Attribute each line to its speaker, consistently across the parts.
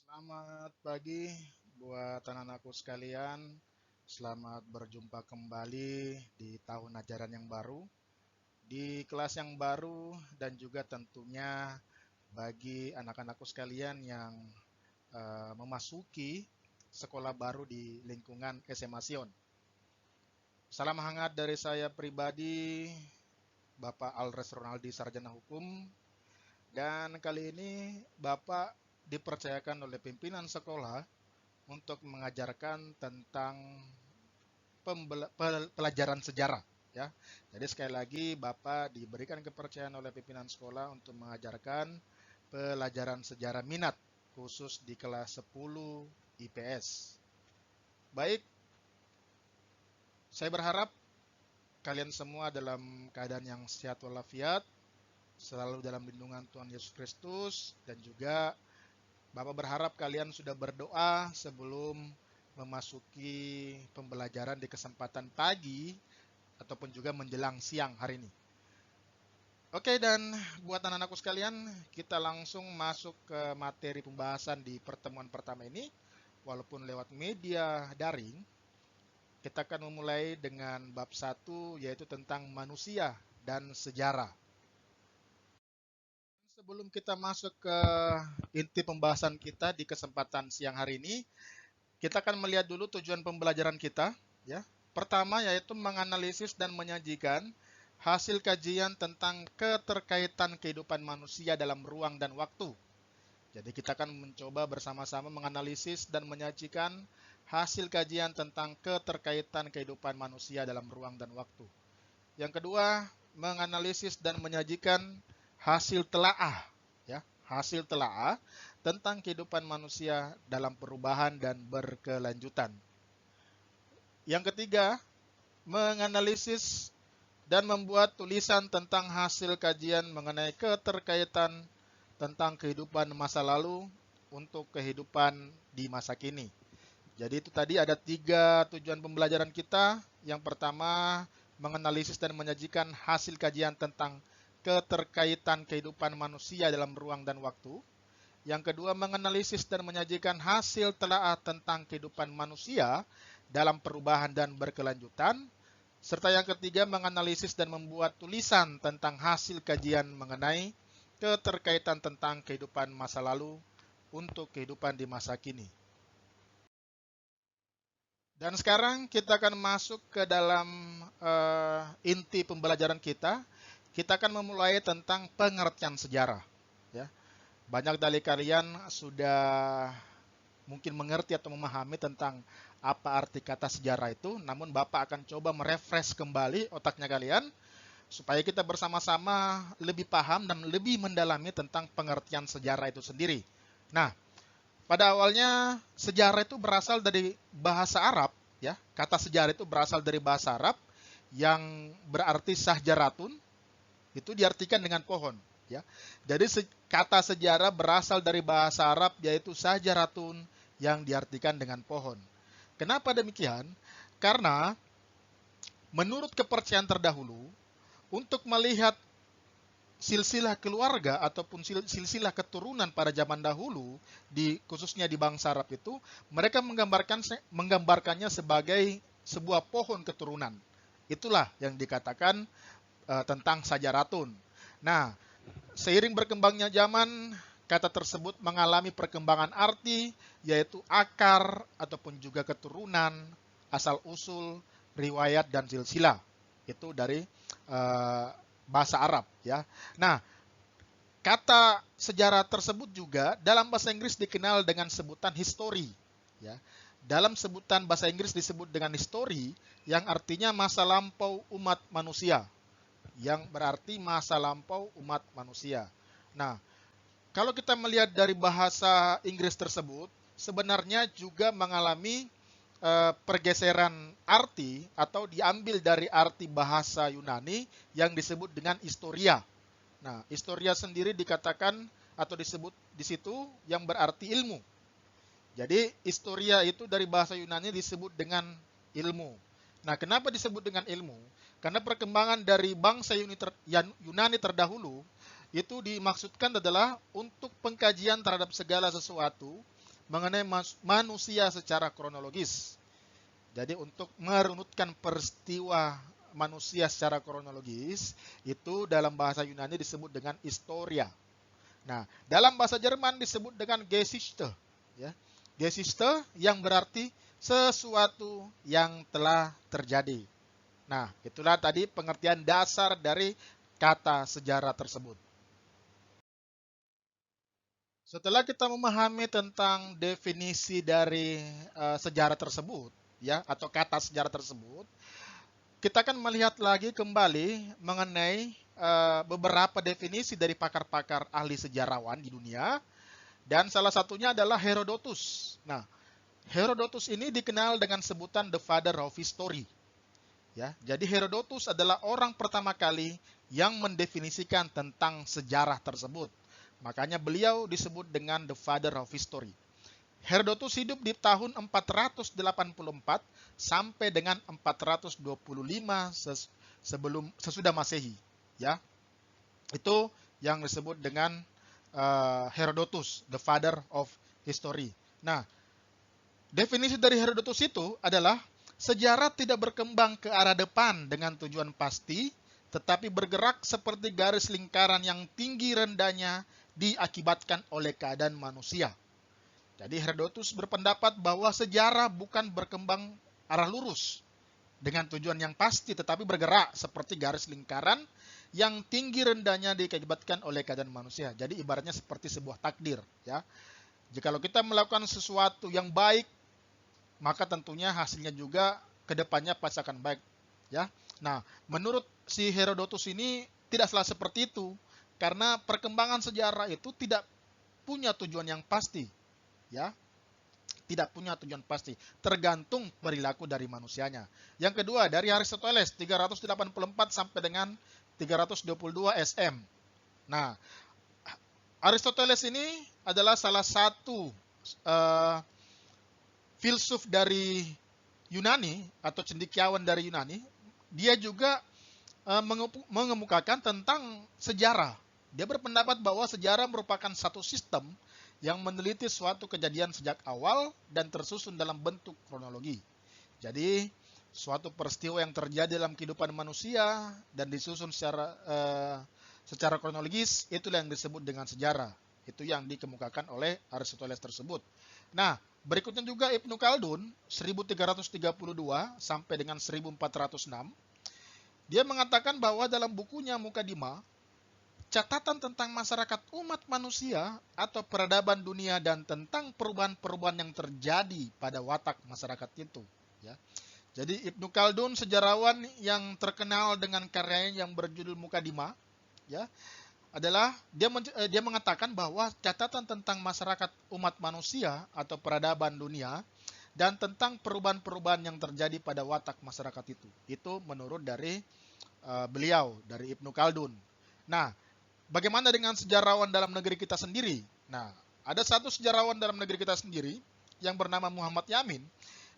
Speaker 1: Selamat pagi buat anak-anakku sekalian. Selamat berjumpa kembali di tahun ajaran yang baru, di kelas yang baru, dan juga tentunya bagi anak-anakku sekalian yang memasuki sekolah baru di lingkungan SMA Sion. Salam hangat dari saya pribadi, Bapak Alres Ronaldi, Sarjana Hukum, dan kali ini Bapak dipercayakan oleh pimpinan sekolah untuk mengajarkan tentang pelajaran sejarah, ya. Jadi sekali lagi Bapak diberikan kepercayaan oleh pimpinan sekolah untuk mengajarkan pelajaran sejarah minat khusus di kelas 10 IPS. Baik, saya berharap kalian semua dalam keadaan yang sehat walafiat, selalu dalam lindungan Tuhan Yesus Kristus, dan juga Bapak berharap kalian sudah berdoa sebelum memasuki pembelajaran di kesempatan pagi ataupun juga menjelang siang hari ini. Oke, dan buat anak-anakku sekalian, kita langsung masuk ke materi pembahasan di pertemuan pertama ini. Walaupun lewat media daring, kita akan memulai dengan bab 1, yaitu tentang manusia dan sejarah. Sebelum kita masuk ke inti pembahasan kita di kesempatan siang hari ini, kita akan melihat dulu tujuan pembelajaran kita, ya. Pertama yaitu menganalisis dan menyajikan hasil kajian tentang keterkaitan kehidupan manusia dalam ruang dan waktu. Jadi kita akan mencoba bersama-sama menganalisis dan menyajikan hasil kajian tentang keterkaitan kehidupan manusia dalam ruang dan waktu. Yang kedua, menganalisis dan menyajikan hasil telaah, ya, hasil telaah tentang kehidupan manusia dalam perubahan dan berkelanjutan. Yang ketiga, menganalisis dan membuat tulisan tentang hasil kajian mengenai keterkaitan tentang kehidupan masa lalu untuk kehidupan di masa kini. Jadi itu tadi ada 3 tujuan pembelajaran kita. Yang pertama, menganalisis dan menyajikan hasil kajian tentang keterkaitan kehidupan manusia dalam ruang dan waktu. Yang kedua, menganalisis dan menyajikan hasil telaah tentang kehidupan manusia dalam perubahan dan berkelanjutan. Serta yang ketiga, menganalisis dan membuat tulisan tentang hasil kajian mengenai keterkaitan tentang kehidupan masa lalu untuk kehidupan di masa kini. Dan sekarang kita akan masuk ke dalam inti pembelajaran kita. Kita akan memulai tentang pengertian sejarah. Ya. Banyak dari kalian sudah mungkin mengerti atau memahami tentang apa arti kata sejarah itu, namun Bapak akan coba merefresh kembali otaknya kalian, supaya kita bersama-sama lebih paham dan lebih mendalami tentang pengertian sejarah itu sendiri. Nah, pada awalnya sejarah itu berasal dari bahasa Arab, ya. Kata sejarah itu berasal dari bahasa Arab yang berarti sahjaratun, itu diartikan dengan pohon, ya. Jadi kata sejarah berasal dari bahasa Arab yaitu sahjaratun yang diartikan dengan pohon. Kenapa demikian? Karena menurut kepercayaan terdahulu, untuk melihat silsilah keluarga ataupun silsilah keturunan pada zaman dahulu, khususnya di bangsa Arab itu, mereka menggambarkannya sebagai sebuah pohon keturunan. Itulah yang dikatakan tentang sajaratun. Nah, seiring berkembangnya zaman, kata tersebut mengalami perkembangan arti, yaitu akar ataupun juga keturunan, asal-usul, riwayat, dan silsilah. Itu dari bahasa Arab, ya. Nah, kata sejarah tersebut juga dalam bahasa Inggris dikenal dengan sebutan history, ya. Dalam sebutan bahasa Inggris disebut dengan history, yang artinya masa lampau umat manusia, yang berarti masa lampau umat manusia. Nah, kalau kita melihat dari bahasa Inggris tersebut, sebenarnya juga mengalami pergeseran arti atau diambil dari arti bahasa Yunani yang disebut dengan historia. Nah, historia sendiri dikatakan atau disebut di situ yang berarti ilmu. Jadi, historia itu dari bahasa Yunani disebut dengan ilmu. Nah, kenapa disebut dengan ilmu? Karena perkembangan dari bangsa Yunani terdahulu itu dimaksudkan adalah untuk pengkajian terhadap segala sesuatu mengenai manusia secara kronologis. Jadi untuk merunutkan peristiwa manusia secara kronologis, itu dalam bahasa Yunani disebut dengan historia. Nah, dalam bahasa Jerman disebut dengan Geschichte. Ya. Geschichte yang berarti sesuatu yang telah terjadi. Nah, itulah tadi pengertian dasar dari kata sejarah tersebut. Setelah kita memahami tentang definisi dari sejarah tersebut, ya, atau kata sejarah tersebut, kita akan melihat lagi kembali mengenai beberapa definisi dari pakar-pakar ahli sejarawan di dunia, dan salah satunya adalah Herodotus. Nah, Herodotus ini dikenal dengan sebutan the father of history. Ya, jadi Herodotus adalah orang pertama kali yang mendefinisikan tentang sejarah tersebut. Makanya beliau disebut dengan the father of history. Herodotus hidup di tahun 484 sampai dengan 425 sesudah Masehi. Ya, itu yang disebut dengan Herodotus, the father of history. Nah, definisi dari Herodotus itu adalah sejarah tidak berkembang ke arah depan dengan tujuan pasti, tetapi bergerak seperti garis lingkaran yang tinggi rendahnya diakibatkan oleh keadaan manusia. Jadi Herodotus berpendapat bahwa sejarah bukan berkembang arah lurus dengan tujuan yang pasti, tetapi bergerak seperti garis lingkaran yang tinggi rendahnya diakibatkan oleh keadaan manusia. Jadi ibaratnya seperti sebuah takdir. Ya, jikalau kita melakukan sesuatu yang baik, maka tentunya hasilnya juga kedepannya pasti akan baik. Ya, nah menurut si Herodotus ini tidak salah seperti itu, karena perkembangan sejarah itu tidak punya tujuan yang pasti. Ya, tidak punya tujuan pasti, tergantung perilaku dari manusianya. Yang kedua, dari Aristoteles 384 sampai dengan 322 SM. Nah, Aristoteles ini adalah salah satu filsuf dari Yunani atau cendekiawan dari Yunani. Dia juga mengemukakan tentang sejarah. Dia berpendapat bahwa sejarah merupakan satu sistem yang meneliti suatu kejadian sejak awal dan tersusun dalam bentuk kronologi. Jadi, suatu peristiwa yang terjadi dalam kehidupan manusia dan disusun secara kronologis, itulah yang disebut dengan sejarah. Itu yang dikemukakan oleh Aristoteles tersebut. Nah, berikutnya juga Ibnu Khaldun 1332 sampai dengan 1406. Dia mengatakan bahwa dalam bukunya Mukaddimah, catatan tentang masyarakat umat manusia atau peradaban dunia dan tentang perubahan-perubahan yang terjadi pada watak masyarakat itu. Ya. Jadi Ibnu Khaldun, sejarawan yang terkenal dengan karyanya yang berjudul Mukaddimah, ya, adalah dia mengatakan bahwa catatan tentang masyarakat umat manusia atau peradaban dunia dan tentang perubahan-perubahan yang terjadi pada watak masyarakat itu menurut dari beliau, dari Ibnu Khaldun. Nah, bagaimana dengan sejarawan dalam negeri kita sendiri? Nah, ada satu sejarawan dalam negeri kita sendiri yang bernama Muhammad Yamin.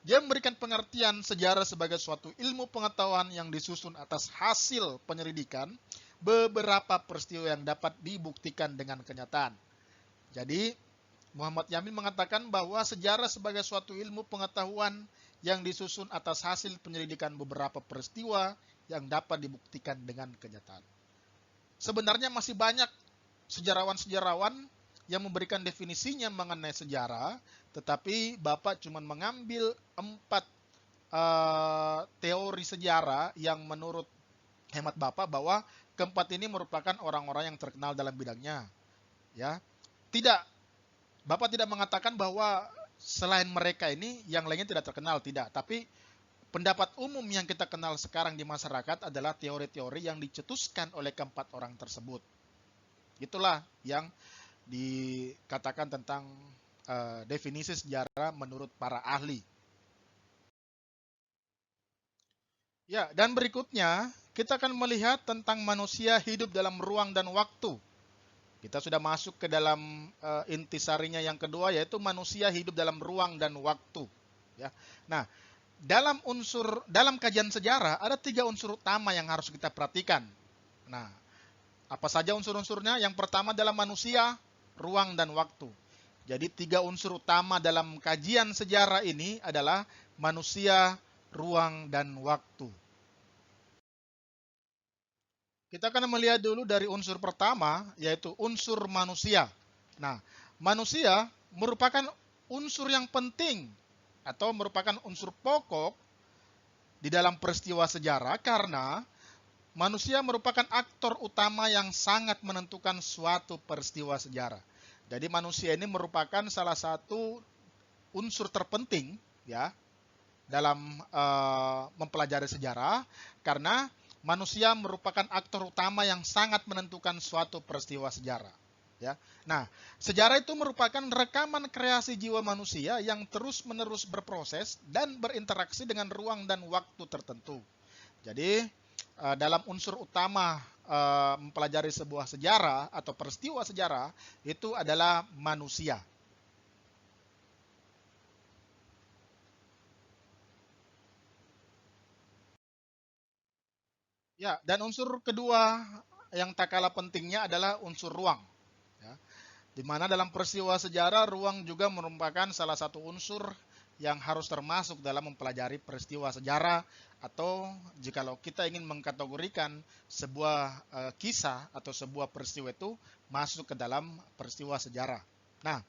Speaker 1: Dia memberikan pengertian sejarah sebagai suatu ilmu pengetahuan yang disusun atas hasil penyelidikan beberapa peristiwa yang dapat dibuktikan dengan kenyataan. Jadi, Muhammad Yamin mengatakan bahwa sejarah sebagai suatu ilmu pengetahuan yang disusun atas hasil penyelidikan beberapa peristiwa yang dapat dibuktikan dengan kenyataan. Sebenarnya masih banyak sejarawan-sejarawan yang memberikan definisinya mengenai sejarah, tetapi Bapak cuma mengambil 4 teori sejarah yang menurut hemat Bapak bahwa keempat ini merupakan orang-orang yang terkenal dalam bidangnya. Ya, Bapak tidak mengatakan bahwa selain mereka ini yang lainnya tidak terkenal, tidak. Tapi pendapat umum yang kita kenal sekarang di masyarakat adalah teori-teori yang dicetuskan oleh keempat orang tersebut. Itulah yang dikatakan tentang definisi sejarah menurut para ahli. Ya, dan berikutnya kita akan melihat tentang manusia hidup dalam ruang dan waktu. Kita sudah masuk ke dalam intisarinya yang kedua, yaitu manusia hidup dalam ruang dan waktu. Ya, nah, dalam kajian sejarah ada 3 unsur utama yang harus kita perhatikan. Nah, apa saja unsur-unsurnya? Yang pertama adalah manusia, ruang, dan waktu. Jadi 3 unsur utama dalam kajian sejarah ini adalah manusia, ruang, dan waktu. Kita akan melihat dulu dari unsur pertama, yaitu unsur manusia. Nah, manusia merupakan unsur yang penting atau merupakan unsur pokok di dalam peristiwa sejarah karena manusia merupakan aktor utama yang sangat menentukan suatu peristiwa sejarah. Jadi manusia ini merupakan salah satu unsur terpenting ya dalam mempelajari sejarah karena manusia merupakan aktor utama yang sangat menentukan suatu peristiwa sejarah. Ya. Nah, sejarah itu merupakan rekaman kreasi jiwa manusia yang terus-menerus berproses dan berinteraksi dengan ruang dan waktu tertentu. Jadi, dalam unsur utama mempelajari sebuah sejarah atau peristiwa sejarah itu adalah manusia. Ya, dan unsur kedua yang tak kalah pentingnya adalah unsur ruang. Ya. Di mana dalam peristiwa sejarah ruang juga merupakan salah satu unsur yang harus termasuk dalam mempelajari peristiwa sejarah atau jikalau kita ingin mengkategorikan sebuah kisah atau sebuah peristiwa itu masuk ke dalam peristiwa sejarah. Nah,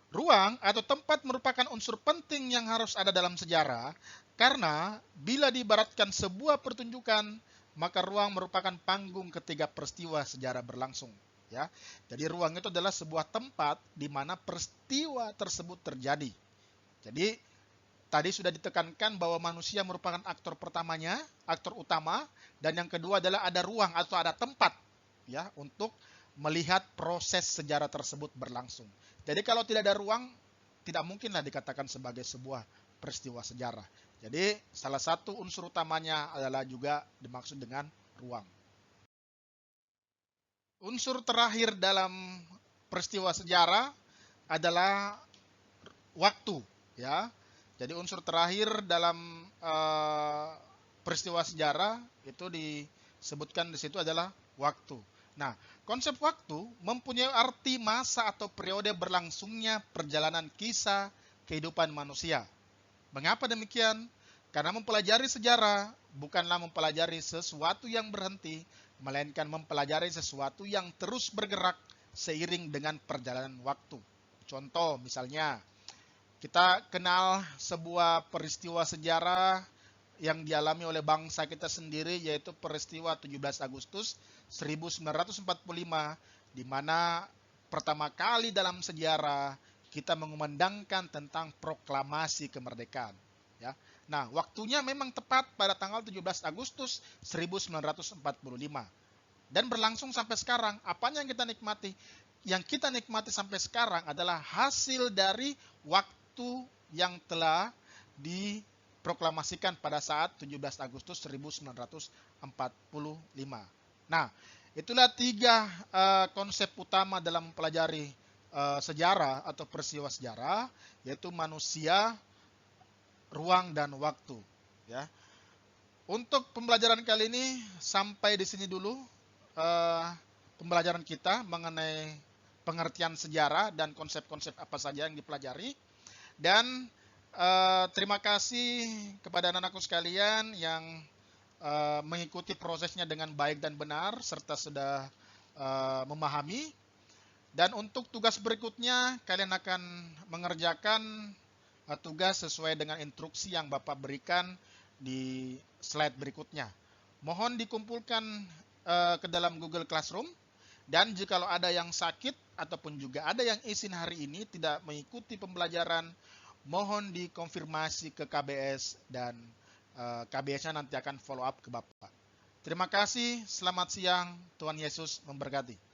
Speaker 1: ruang atau tempat merupakan unsur penting yang harus ada dalam sejarah karena bila diibaratkan sebuah pertunjukan maka ruang merupakan panggung ketika peristiwa sejarah berlangsung. Ya, jadi ruang itu adalah sebuah tempat di mana peristiwa tersebut terjadi. Jadi tadi sudah ditekankan bahwa manusia merupakan aktor pertamanya, aktor utama, dan yang kedua adalah ada ruang atau ada tempat, ya, untuk melihat proses sejarah tersebut berlangsung. Jadi kalau tidak ada ruang, tidak mungkinlah dikatakan sebagai sebuah peristiwa sejarah. Jadi salah satu unsur utamanya adalah juga dimaksud dengan ruang. Unsur terakhir dalam peristiwa sejarah adalah waktu, ya. Jadi unsur terakhir dalam peristiwa sejarah itu disebutkan di situ adalah waktu. Nah, konsep waktu mempunyai arti masa atau periode berlangsungnya perjalanan kisah kehidupan manusia. Mengapa demikian? Karena mempelajari sejarah bukanlah mempelajari sesuatu yang berhenti, melainkan mempelajari sesuatu yang terus bergerak seiring dengan perjalanan waktu. Contoh misalnya, kita kenal sebuah peristiwa sejarah yang dialami oleh bangsa kita sendiri yaitu peristiwa 17 Agustus 1945 di mana pertama kali dalam sejarah kita mengumandangkan tentang proklamasi kemerdekaan. Ya. Nah, waktunya memang tepat pada tanggal 17 Agustus 1945 dan berlangsung sampai sekarang. Apa yang kita nikmati? Yang kita nikmati sampai sekarang adalah hasil dari waktu yang telah diproklamasikan pada saat 17 Agustus 1945. Nah, itulah 3 konsep utama dalam mempelajari sejarah atau peristiwa sejarah, yaitu manusia, ruang, dan waktu. Ya. Untuk pembelajaran kali ini sampai di sini dulu pembelajaran kita mengenai pengertian sejarah dan konsep-konsep apa saja yang dipelajari. Dan terima kasih kepada anak-anakku sekalian yang mengikuti prosesnya dengan baik dan benar serta sudah memahami. Dan untuk tugas berikutnya, kalian akan mengerjakan tugas sesuai dengan instruksi yang Bapak berikan di slide berikutnya. Mohon dikumpulkan ke dalam Google Classroom. Dan jikalau ada yang sakit ataupun juga ada yang izin hari ini tidak mengikuti pembelajaran, mohon dikonfirmasi ke KBS dan KBS-nya nanti akan follow up ke Bapak. Terima kasih, selamat siang, Tuhan Yesus memberkati.